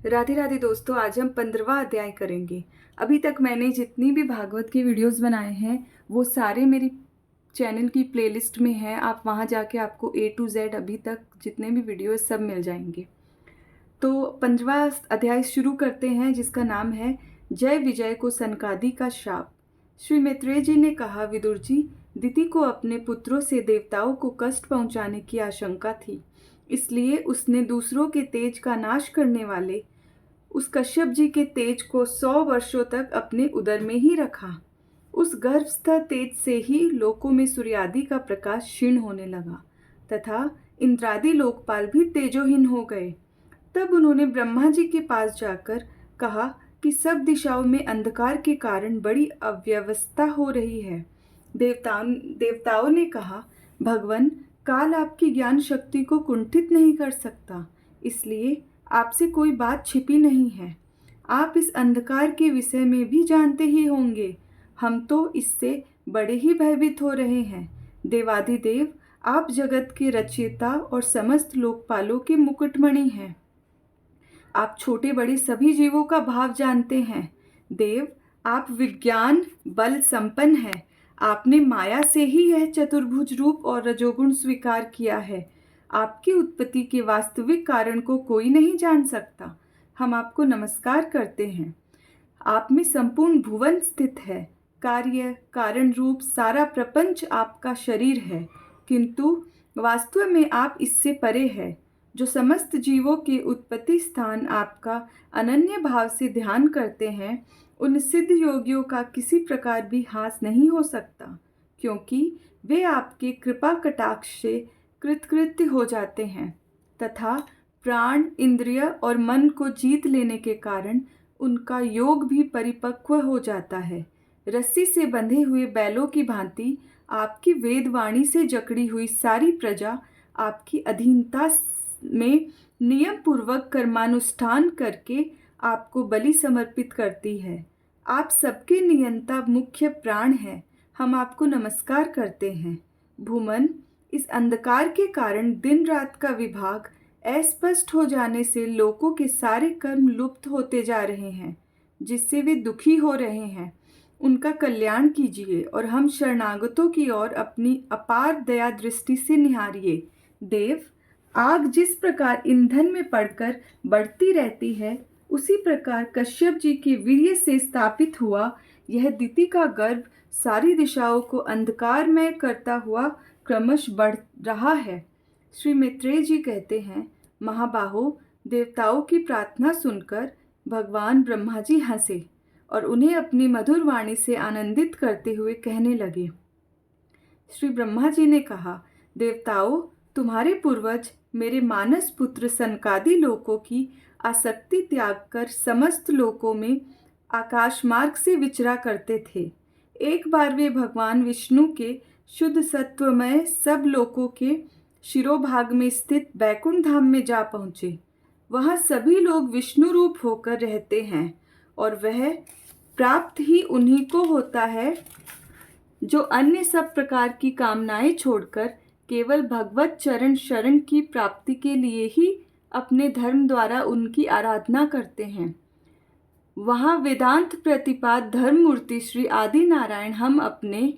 राधे राधे दोस्तों, आज हम 15वां अध्याय करेंगे। अभी तक मैंने जितनी भी भागवत के वीडियोस बनाए हैं वो सारे मेरी चैनल की प्लेलिस्ट में हैं। आप वहां जाके आपको A to Z अभी तक जितने भी वीडियो सब मिल जाएंगे। तो 15वां अध्याय शुरू करते हैं, जिसका नाम है जय विजय को सनकादि का श्राप। श्री मैत्रेय जी ने कहा, विदुर जी, दिति को अपने पुत्रों से देवताओं को कष्ट पहुंचाने की आशंका थी, इसलिए उसने दूसरों के तेज का नाश करने वाले उस कश्यप जी के तेज को 100 वर्षों तक अपने उदर में ही रखा। उस गर्भस्थ तेज से ही लोकों में सूर्यादि का प्रकाश क्षीण होने लगा तथा इंद्रादि लोकपाल भी तेजोहीन हो गए। तब उन्होंने ब्रह्मा जी के पास जाकर कहा कि सब दिशाओं में अंधकार के कारण बड़ी अव्यवस्था हो रही है। देवताओं ने कहा, भगवन, काल आपकी ज्ञान शक्ति को कुंठित नहीं कर सकता, इसलिए आपसे कोई बात छिपी नहीं है। आप इस अंधकार के विषय में भी जानते ही होंगे। हम तो इससे बड़े ही भयभीत हो रहे हैं। देवाधिदेव, आप जगत के रचयिता और समस्त लोकपालों के मुकुटमणि हैं। आप छोटे बड़े सभी जीवों का भाव जानते हैं। देव, आप विज्ञान बल संपन्न हैं। आपने माया से ही यह चतुर्भुज रूप और रजोगुण स्वीकार किया है। आपकी उत्पत्ति के वास्तविक कारण को कोई नहीं जान सकता। हम आपको नमस्कार करते हैं। आप में संपूर्ण भुवन स्थित है। कार्य कारण रूप सारा प्रपंच आपका शरीर है, किंतु वास्तव में आप इससे परे है। जो समस्त जीवों के उत्पत्ति स्थान आपका अनन्य भाव से ध्यान करते हैं, उन सिद्ध योगियों का किसी प्रकार भी हास नहीं हो सकता, क्योंकि वे आपके कृपा कटाक्ष से कृतकृत्य हो जाते हैं तथा प्राण, इंद्रिय और मन को जीत लेने के कारण उनका योग भी परिपक्व हो जाता है। रस्सी से बंधे हुए बैलों की भांति आपकी वेदवाणी से जकड़ी हुई सारी प्रजा आपकी अधीनता में नियम पूर्वक कर्मानुष्ठान करके आपको बलि समर्पित करती है। आप सबके नियंता मुख्य प्राण हैं। हम आपको नमस्कार करते हैं। भूमन, इस अंधकार के कारण दिन रात का विभाग अस्पष्ट हो जाने से लोगों के सारे कर्म लुप्त होते जा रहे हैं, जिससे वे दुखी हो रहे हैं। उनका कल्याण कीजिए और हम शरणागतों की ओर अपनी अपार दया दृष्टि से निहारिए। देव, आग जिस प्रकार ईंधन में पड़कर बढ़ती रहती है, उसी प्रकार कश्यप जी के वीर्य से स्थापित हुआ यह दिति का गर्भ सारी दिशाओं को अंधकारमय करता हुआ क्रमश बढ़ रहा है। श्री मैत्रेय जी कहते हैं, महाबाहो, देवताओं की प्रार्थना सुनकर भगवान ब्रह्मा जी हंसे और उन्हें अपनी मधुर वाणी से आनंदित करते हुए कहने लगे। श्री ब्रह्मा जी ने कहा, देवताओं, तुम्हारे पूर्वज मेरे मानस पुत्र सनकादि लोकों की आसक्ति त्याग कर समस्त लोकों में आकाश मार्ग से विचरा करते थे। एक बार वे भगवान विष्णु के शुद्ध सत्वमय सब लोकों के शिरोभाग में स्थित बैकुंठ धाम में जा पहुँचे। वहाँ सभी लोग विष्णु रूप होकर रहते हैं और वह प्राप्त ही उन्हीं को होता है जो अन्य सब प्रकार की कामनाएं छोड़कर केवल भगवत चरण शरण की प्राप्ति के लिए ही अपने धर्म द्वारा उनकी आराधना करते हैं। वहाँ वेदांत प्रतिपाद धर्म मूर्ति श्री आदि नारायण हम अपने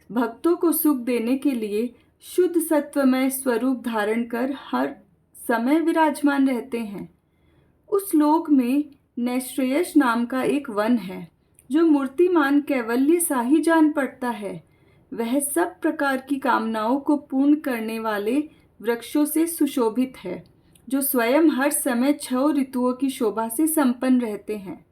भक्तों को सुख देने के लिए शुद्ध सत्वमय स्वरूप धारण कर हर समय विराजमान रहते हैं। उस लोक में नैश्रेयस नाम का एक वन है, जो मूर्तिमान कैवल्य सा ही जान पड़ता है। वह सब प्रकार की कामनाओं को पूर्ण करने वाले वृक्षों से सुशोभित है, जो स्वयं हर समय 6 ऋतुओं की शोभा से संपन्न रहते हैं।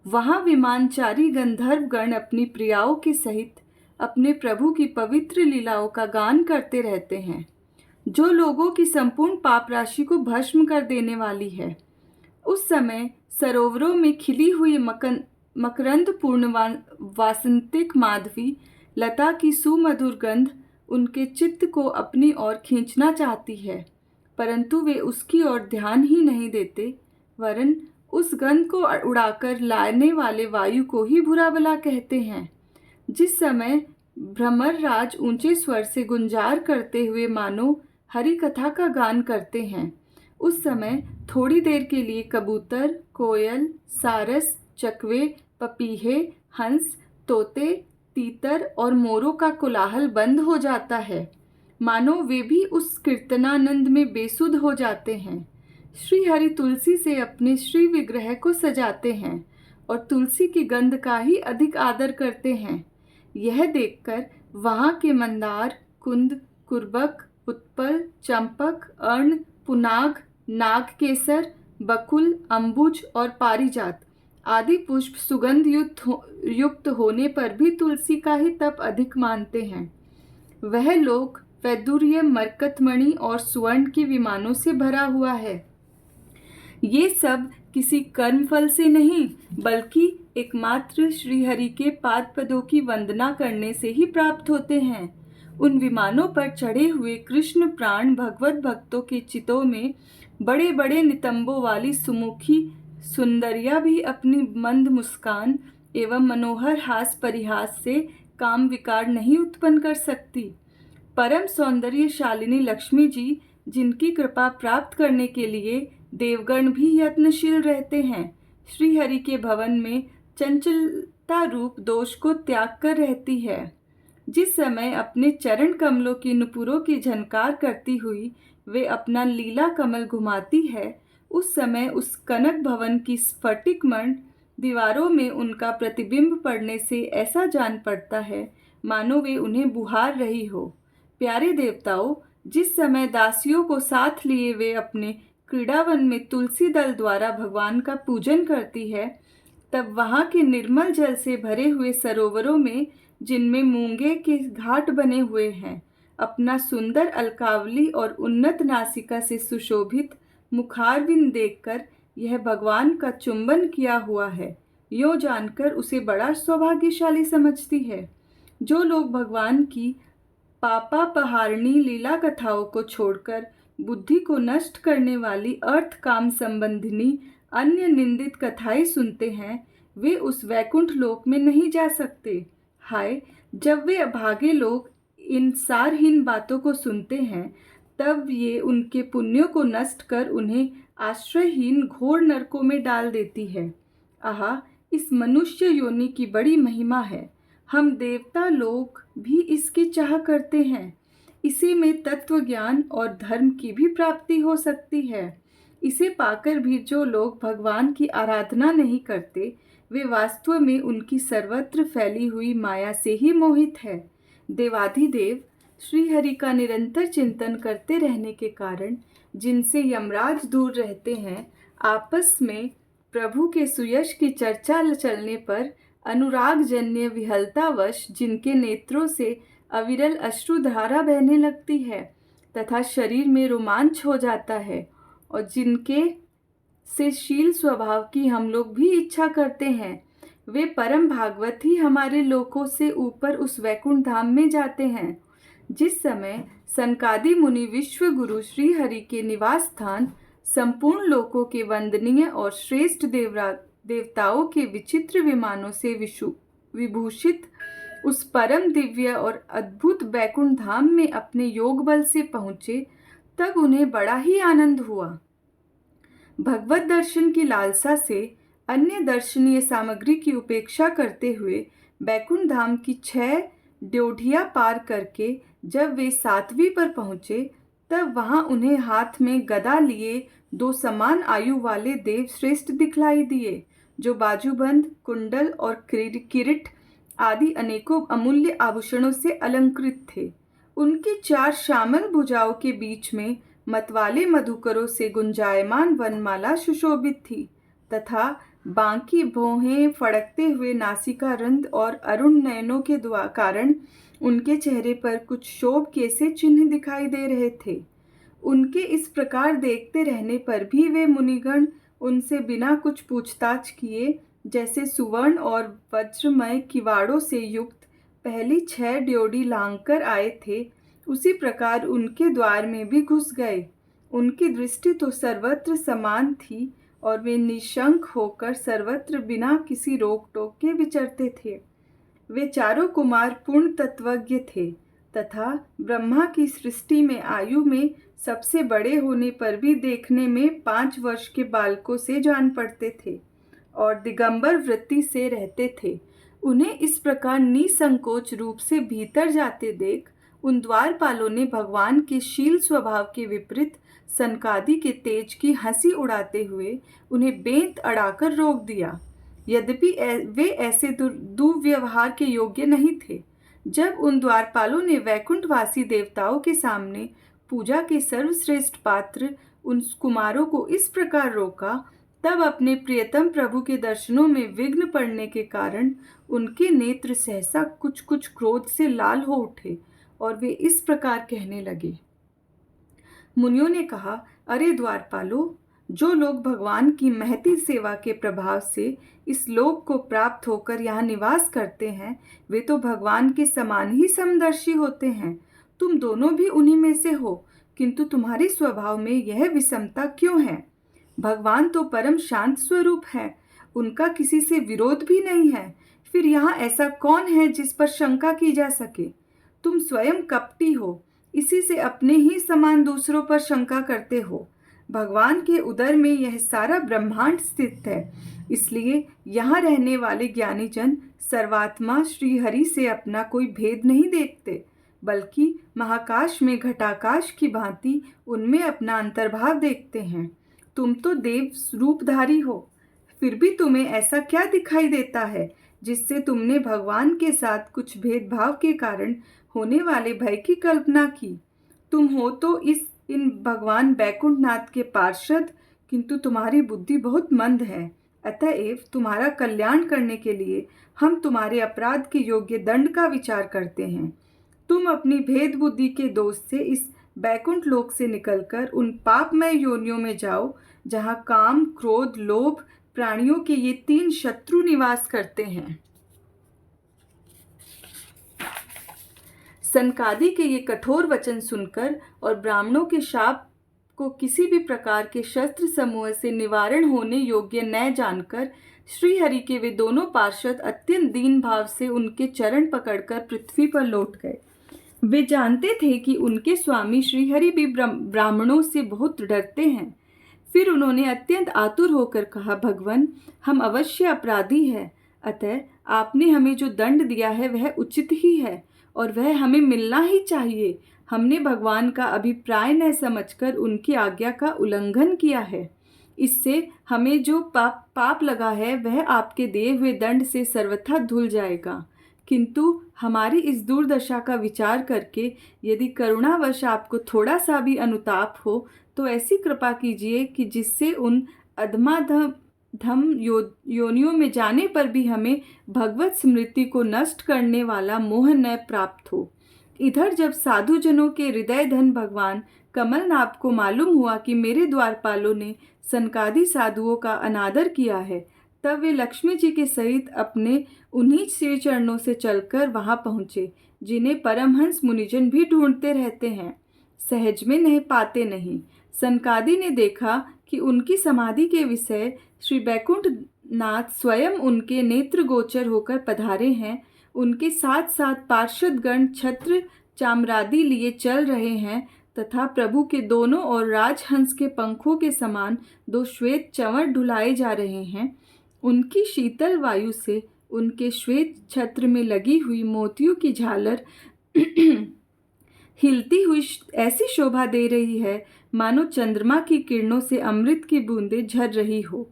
वहाँ विमानचारी गंधर्व गण अपनी प्रियाओं के सहित अपने प्रभु की पवित्र लीलाओं का गान करते रहते हैं, जो लोगों की संपूर्ण पाप राशि को भस्म कर देने वाली है। उस समय सरोवरों में खिली हुई मकरंद पूर्ण वासंतिक माधवी लता की सुमधुर गंध उनके चित्त को अपनी ओर खींचना चाहती है, परंतु वे उसकी ओर ध्यान ही नहीं देते, वरन उस गंध को उड़ाकर लाने वाले वायु को ही बुरा भला कहते हैं। जिस समय भ्रमर राज ऊंचे स्वर से गुंजार करते हुए मानो हरि कथा का गान करते हैं, उस समय थोड़ी देर के लिए कबूतर, कोयल, सारस, चकवे, पपीहे, हंस, तोते, तीतर और मोरों का कोलाहल बंद हो जाता है, मानो वे भी उस कीर्तनानंद में बेसुध हो जाते हैं। श्री हरि तुलसी से अपने श्री विग्रह को सजाते हैं और तुलसी की गंध का ही अधिक आदर करते हैं। यह देखकर वहाँ के मंदार, कुंद, कुर्बक, उत्पल, चंपक, अर्ण, पुनाग, नागकेसर, बकुल, अम्बुज और पारिजात आदि पुष्प सुगंध युक्त होने पर भी तुलसी का ही तप अधिक मानते हैं। वह लोक वैदुर्य, मरकतमणि और सुवर्ण के विमानों से भरा हुआ है। ये सब किसी कर्मफल से नहीं, बल्कि एकमात्र श्रीहरि के पाद पदों की वंदना करने से ही प्राप्त होते हैं। उन विमानों पर चढ़े हुए कृष्ण प्राण भगवत भक्तों के चितों में बड़े बड़े नितंबों वाली सुमुखी सुंदरिया भी अपनी मंद मुस्कान एवं मनोहर हास परिहास से काम विकार नहीं उत्पन्न कर सकती। परम सौंदर्यशालिनी लक्ष्मी जी, जिनकी कृपा प्राप्त करने के लिए देवगण भी यत्नशील रहते हैं, श्री हरि के भवन में चंचलता रूप दोष को त्याग कर रहती है। जिस समय अपने चरण कमलों की नुपुरों की झनकार करती हुई वे अपना लीला कमल घुमाती है, उस समय उस कनक भवन की स्फटिकमण दीवारों में उनका प्रतिबिंब पड़ने से ऐसा जान पड़ता है मानो वे उन्हें बुहार रही हो। प्यारे देवताओं, जिस समय दासियों को साथ लिए वे अपने क्रीड़ावन में तुलसी दल द्वारा भगवान का पूजन करती है, तब वहाँ के निर्मल जल से भरे हुए सरोवरों में, जिनमें मूंगे के घाट बने हुए हैं, अपना सुंदर अलकावली और उन्नत नासिका से सुशोभित मुखारविंद देखकर यह भगवान का चुंबन किया हुआ है, यो जानकर उसे बड़ा सौभाग्यशाली समझती है। जो लोग भगवान की पापापहारिणी लीला कथाओं को छोड़कर बुद्धि को नष्ट करने वाली अर्थ काम संबंधिनी अन्य निंदित कथाएं सुनते हैं, वे उस वैकुंठ लोक में नहीं जा सकते। हाय, जब वे अभागे लोग इन सारहीन बातों को सुनते हैं, तब ये उनके पुण्यों को नष्ट कर उन्हें आश्रयहीन घोर नरकों में डाल देती है। आहा, इस मनुष्य योनि की बड़ी महिमा है। हम देवता लोग भी इसकी चाह करते हैं। इसी में तत्व ज्ञान और धर्म की भी प्राप्ति हो सकती है। इसे पाकर भी जो लोग भगवान की आराधना नहीं करते, वे वास्तव में उनकी सर्वत्र फैली हुई माया से ही मोहित है। देवाधिदेव श्री हरि का निरंतर चिंतन करते रहने के कारण जिनसे यमराज दूर रहते हैं, आपस में प्रभु के सुयश की चर्चा चलने पर अनुरागजन्य विहलतावश जिनके नेत्रों से अविरल अश्रुधारा बहने लगती है तथा शरीर में रोमांच हो जाता है, और जिनके से शील स्वभाव की हम लोग भी इच्छा करते हैं, वे परम भागवत ही हमारे लोकों से ऊपर उस वैकुंठ धाम में जाते हैं। जिस समय सनकादि मुनि विश्व गुरु श्री हरि के निवास स्थान संपूर्ण लोकों के वंदनीय और श्रेष्ठ देवताओं के विचित्र विमानों से विभूषित उस परम दिव्य और अद्भुत वैकुंठ धाम में अपने योग बल से पहुँचे, तब उन्हें बड़ा ही आनंद हुआ। भगवत दर्शन की लालसा से अन्य दर्शनीय सामग्री की उपेक्षा करते हुए वैकुंठ धाम की 6 ड्योढ़ियां पार करके जब वे 7वीं पर पहुँचे, तब वहाँ उन्हें हाथ में गदा लिए 2 समान आयु वाले देव श्रेष्ठ दिखलाई दिए, जो बाजूबंद, कुंडल और किरीट आदि अनेकों अमूल्य आभूषणों से अलंकृत थे। उनकी 4 श्यामल भुजाओं के बीच में मतवाले मधुकरों से गुंजायमान वनमाला सुशोभित थी तथा बांकी भौहें फड़कते हुए नासिका रंध्र और अरुण नयनों के कारण उनके चेहरे पर कुछ शोभ के से चिन्ह दिखाई दे रहे थे। उनके इस प्रकार देखते रहने पर भी वे मुनिगण उनसे बिना कुछ पूछताछ किए, जैसे सुवर्ण और वज्रमय किवाड़ों से युक्त पहली 6 ड्योढ़ी लांघकर आए थे, उसी प्रकार उनके द्वार में भी घुस गए। उनकी दृष्टि तो सर्वत्र समान थी और वे निशंक होकर सर्वत्र बिना किसी रोक टोक के विचरते थे। वे चारों कुमार पूर्ण तत्वज्ञ थे तथा ब्रह्मा की सृष्टि में आयु में सबसे बड़े होने पर भी देखने में 5 वर्ष के बालकों से जान पड़ते थे और दिगंबर वृत्ति से रहते थे। उन्हें इस प्रकार निसंकोच रूप से भीतर जाते देख उन द्वारपालों ने भगवान के शील स्वभाव के विपरीत सनकादि के तेज की हंसी उड़ाते हुए उन्हें बेंत अड़ाकर रोक दिया। यद्यपि वे ऐसे दुर्व्यवहार के योग्य नहीं थे। जब उन द्वारपालों ने वैकुंठवासी देवताओं के सामने पूजा के सर्वश्रेष्ठ पात्र उन कुमारों को इस प्रकार रोका, तब अपने प्रियतम प्रभु के दर्शनों में विघ्न पड़ने के कारण उनके नेत्र सहसा कुछ कुछ क्रोध से लाल हो उठे और वे इस प्रकार कहने लगे। मुनियों ने कहा, अरे द्वारपालों, जो लोग भगवान की महती सेवा के प्रभाव से इस लोक को प्राप्त होकर यहाँ निवास करते हैं, वे तो भगवान के समान ही समदर्शी होते हैं। तुम दोनों भी उन्हीं में से हो, किंतु तुम्हारे स्वभाव में यह विषमता क्यों है? भगवान तो परम शांत स्वरूप है, उनका किसी से विरोध भी नहीं है। फिर यहाँ ऐसा कौन है जिस पर शंका की जा सके? तुम स्वयं कपटी हो, इसी से अपने ही समान दूसरों पर शंका करते हो। भगवान के उदर में यह सारा ब्रह्मांड स्थित है, इसलिए यहाँ रहने वाले ज्ञानी जन सर्वात्मा श्रीहरि से अपना कोई भेद नहीं देखते, बल्कि महाकाश में घटाकाश की भांति उनमें अपना अंतर्भाव देखते हैं। तुम तो देव रूपधारी हो, फिर भी तुम्हें ऐसा क्या दिखाई देता है जिससे तुमने भगवान के साथ कुछ भेदभाव के कारण होने वाले भय की कल्पना की? तुम हो तो इन भगवान बैकुंठनाथ के पार्षद, किंतु तुम्हारी बुद्धि बहुत मंद है। अतएव तुम्हारा कल्याण करने के लिए हम तुम्हारे अपराध के योग्य दंड का विचार करते हैं। तुम अपनी भेद बुद्धि के दोष से इस बैकुंठ लोक से निकलकर उन पापमय योनियों में जाओ, जहाँ काम, क्रोध, लोभ प्राणियों के ये 3 शत्रु निवास करते हैं। सनकादि के ये कठोर वचन सुनकर और ब्राह्मणों के शाप को किसी भी प्रकार के शस्त्र समूह से निवारण होने योग्य न जानकर श्रीहरि के वे दोनों पार्षद अत्यंत दीन भाव से उनके चरण पकड़कर पृथ्वी पर लौट गए। वे जानते थे कि उनके स्वामी श्रीहरि भी ब्राह्मणों से बहुत डरते हैं। फिर उन्होंने अत्यंत आतुर होकर कहा, भगवान, हम अवश्य अपराधी हैं, अतः आपने हमें जो दंड दिया है वह उचित ही है और वह हमें मिलना ही चाहिए। हमने भगवान का अभिप्राय न समझकर उनकी आज्ञा का उल्लंघन किया है। इससे हमें जो पाप लगा है वह आपके दिए हुए दंड से सर्वथा धुल जाएगा। किंतु हमारी इस दुर्दशा का विचार करके यदि करुणावश आपको थोड़ा सा भी अनुताप हो तो ऐसी कृपा कीजिए कि जिससे उन अधम योनियों में जाने पर भी हमें भगवत स्मृति को नष्ट करने वाला मोह न प्राप्त हो। इधर जब साधुजनों के हृदय धन भगवान कमलनाभ को मालूम हुआ कि मेरे द्वारपालों ने सनकादि साधुओं का अनादर किया है, तब वे लक्ष्मी जी के सहित अपने उन्हीं श्री चरणों से चलकर वहां पहुँचे, जिन्हें परमहंस मुनिजन भी ढूंढते रहते हैं, सहज में नहीं पाते नहीं। सनकादि ने देखा कि उनकी समाधि के विषय श्री बैकुंठनाथ स्वयं उनके नेत्र गोचर होकर पधारे हैं। उनके साथ साथ पार्षदगण छत्र चामरादि लिए चल रहे हैं तथा प्रभु के दोनों ओर राजहंस के पंखों के समान 2 श्वेत चंवर ढुलाए जा रहे हैं। उनकी शीतल वायु से उनके श्वेत छत्र में लगी हुई मोतियों की झालर हिलती हुई ऐसी शोभा दे रही है मानो चंद्रमा की किरणों से अमृत की बूंदें झर रही हो।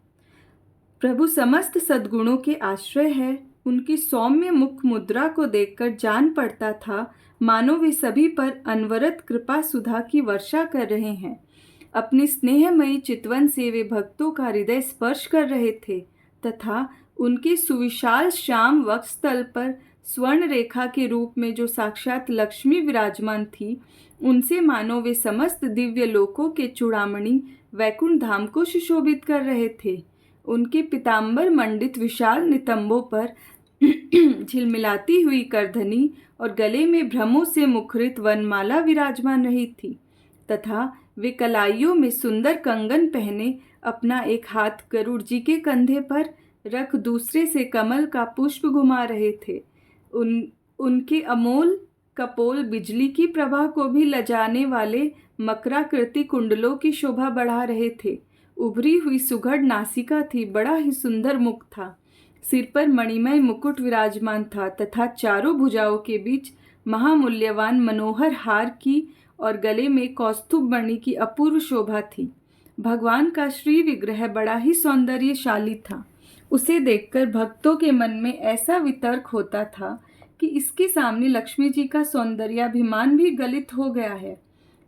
प्रभु समस्त सद्गुणों के आश्रय है। उनकी सौम्य मुख मुद्रा को देखकर जान पड़ता था मानो वे सभी पर अनवरत कृपा सुधा की वर्षा कर रहे हैं। अपनी स्नेहमयी चितवन से वे भक्तों का हृदय स्पर्श कर रहे थे तथा उनके सुविशाल श्याम वक्षस्थल पर स्वर्ण रेखा के रूप में जो साक्षात लक्ष्मी विराजमान थी, उनसे मानो वे समस्त दिव्य लोकों के चूड़ामणि वैकुंठ धाम को सुशोभित कर रहे थे। उनके पीताम्बर मंडित विशाल नितंबों पर झिलमिलाती हुई करधनी और गले में भ्रमों से मुखरित वनमाला विराजमान रही थी तथा वे कलाइयों में सुंदर कंगन पहने अपना एक हाथ गरुड़ जी के कंधे पर रख दूसरे से कमल का पुष्प घुमा रहे थे। उनके अमोल कपोल बिजली की प्रभा को भी लजाने वाले मकराकृति कुंडलों की शोभा बढ़ा रहे थे। उभरी हुई सुघड़ नासिका थी, बड़ा ही सुंदर मुख था। सिर पर मणिमय मुकुट विराजमान था तथा चारों भुजाओं के बीच महामूल्यवान मनोहर हार की और गले में कौस्तुभ मणि की अपूर्व शोभा थी। भगवान का श्री विग्रह बड़ा ही सौंदर्यशाली था। उसे देखकर भक्तों के मन में ऐसा वितर्क होता था कि इसके सामने लक्ष्मी जी का सौंदर्याभिमान भी गलित हो गया है।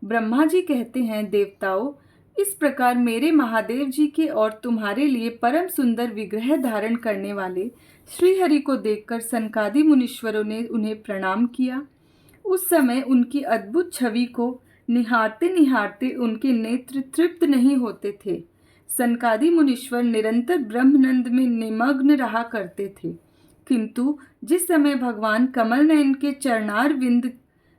ब्रह्मा जी कहते हैं, देवताओं, इस प्रकार मेरे महादेव जी के और तुम्हारे लिए परम सुंदर विग्रह धारण करने वाले श्रीहरि को देखकर सनकादि मुनीश्वरों ने उन्हें प्रणाम किया। उस समय उनकी अद्भुत छवि को निहारते निहारते उनके नेत्र तृप्त नहीं होते थे। सनकादि मुनीश्वर निरंतर ब्रह्मनंद में निमग्न रहा करते थे, किंतु जिस समय भगवान कमल नयन के चरणार विंद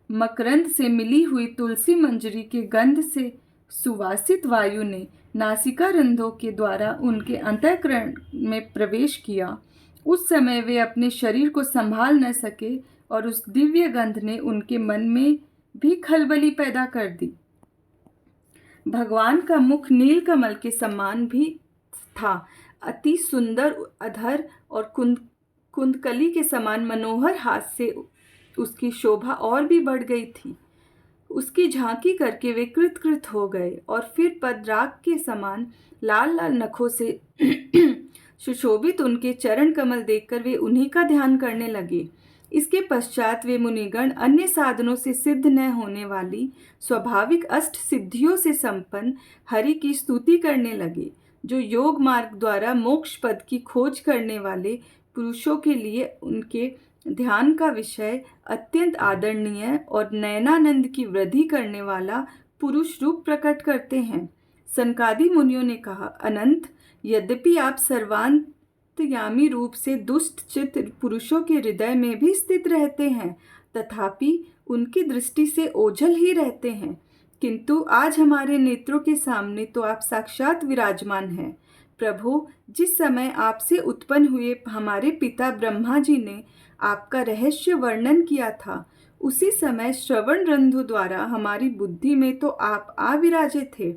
मकरंद से मिली हुई तुलसी मंजरी के गंध से सुवासित वायु ने नासिका रंध्रों के द्वारा उनके अंतःकरण में प्रवेश किया, उस समय वे अपने शरीर को संभाल न सके और उस दिव्य गंध ने उनके मन में भी खलबली पैदा कर दी। भगवान का मुख नील कमल के समान भी था। अति सुंदर अधर और कुंदकली के समान मनोहर हाथ से उसकी शोभा और भी बढ़ गई थी। उसकी झांकी करके वे कृत हो गए और फिर पद्राग के समान लाल लाल नखों से सुशोभित उनके चरण कमल देखकर वे उन्हीं का ध्यान करने लगे। इसके पश्चात वे मुनिगण अन्य साधनों से सिद्ध न होने वाली स्वाभाविक अष्ट सिद्धियों से संपन्न हरि की स्तुति करने लगे, जो योग मार्ग द्वारा मोक्ष पद की खोज करने वाले पुरुषों के लिए उनके ध्यान का विषय अत्यंत आदरणीय और नयनानंद की वृद्धि करने वाला पुरुष रूप प्रकट करते हैं। सनकादि मुनियों ने कहा, अनंत, यद्यपि आप सर्वांतयामी रूप से दुष्ट चित्त पुरुषों के हृदय में भी स्थित रहते हैं, तथापि उनकी दृष्टि से ओझल ही रहते हैं, किंतु आज हमारे नेत्रों के सामने तो आप साक्षात विराजमान हैं। प्रभु, जिस समय आपसे उत्पन्न हुए हमारे पिता ब्रह्मा जी ने आपका रहस्य वर्णन किया था, उसी समय श्रवण रंधु द्वारा हमारी बुद्धि में तो आप आ विराजे थे,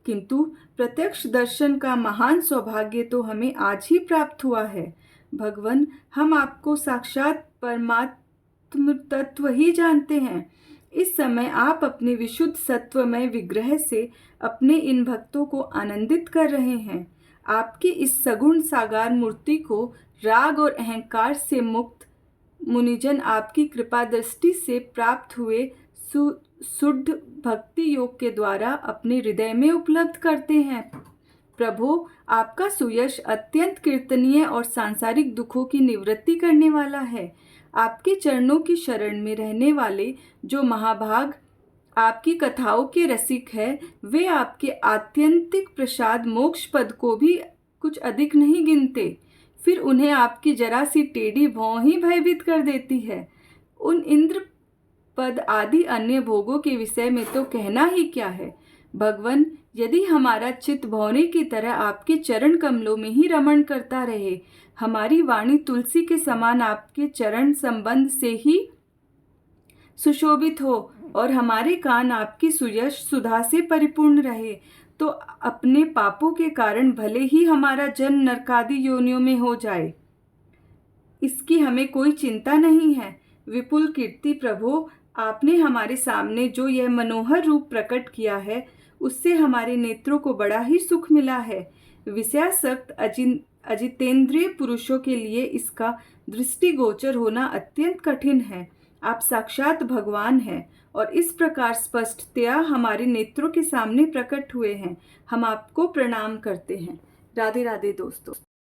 किंतु प्रत्यक्ष दर्शन का महान सौभाग्य तो हमें आज ही प्राप्त हुआ है। भगवान, हम आपको साक्षात परमात्म तत्व ही जानते हैं। इस समय आप अपने विशुद्ध सत्वमय विग्रह से अपने इन भक्तों को आनंदित कर रहे हैं। आपकी इस सगुण साकार मूर्ति को राग और अहंकार से मुक्त मुनिजन आपकी कृपा दृष्टि से प्राप्त हुए शुद्ध भक्ति योग के द्वारा अपने हृदय में उपलब्ध करते हैं। प्रभु, आपका सुयश अत्यंत कीर्तनीय और सांसारिक दुखों की निवृत्ति करने वाला है। आपके चरणों की शरण में रहने वाले जो महाभाग आपकी कथाओं के रसिक है, वे आपके आत्यंतिक प्रसाद मोक्ष पद को भी कुछ अधिक नहीं गिनते, फिर उन्हें आपकी जरा सी टेढ़ी भौं ही भयभीत कर देती है। उन इंद्र पद आदि अन्य भोगों के विषय में तो कहना ही क्या है। भगवान, यदि हमारा चित्त भौरे की तरह आपके चरण कमलों में ही रमण करता रहे, हमारी वाणी तुलसी के समान आपके चरण संबंध से ही सुशोभित हो और हमारे कान आपकी सुयश सुधा से परिपूर्ण रहे, तो अपने पापों के कारण भले ही हमारा जन्म नरकादि योनियों में हो जाए, इसकी हमें कोई चिंता नहीं है। विपुल कीर्ति प्रभु, आपने हमारे सामने जो यह मनोहर रूप प्रकट किया है, उससे हमारे नेत्रों को बड़ा ही सुख मिला है। विषयासक्त अजितेंद्रिय पुरुषों के लिए इसका दृष्टिगोचर होना अत्यंत कठिन है। आप साक्षात भगवान हैं और इस प्रकार स्पष्टतया हमारे नेत्रों के सामने प्रकट हुए हैं। हम आपको प्रणाम करते हैं। राधे राधे दोस्तों।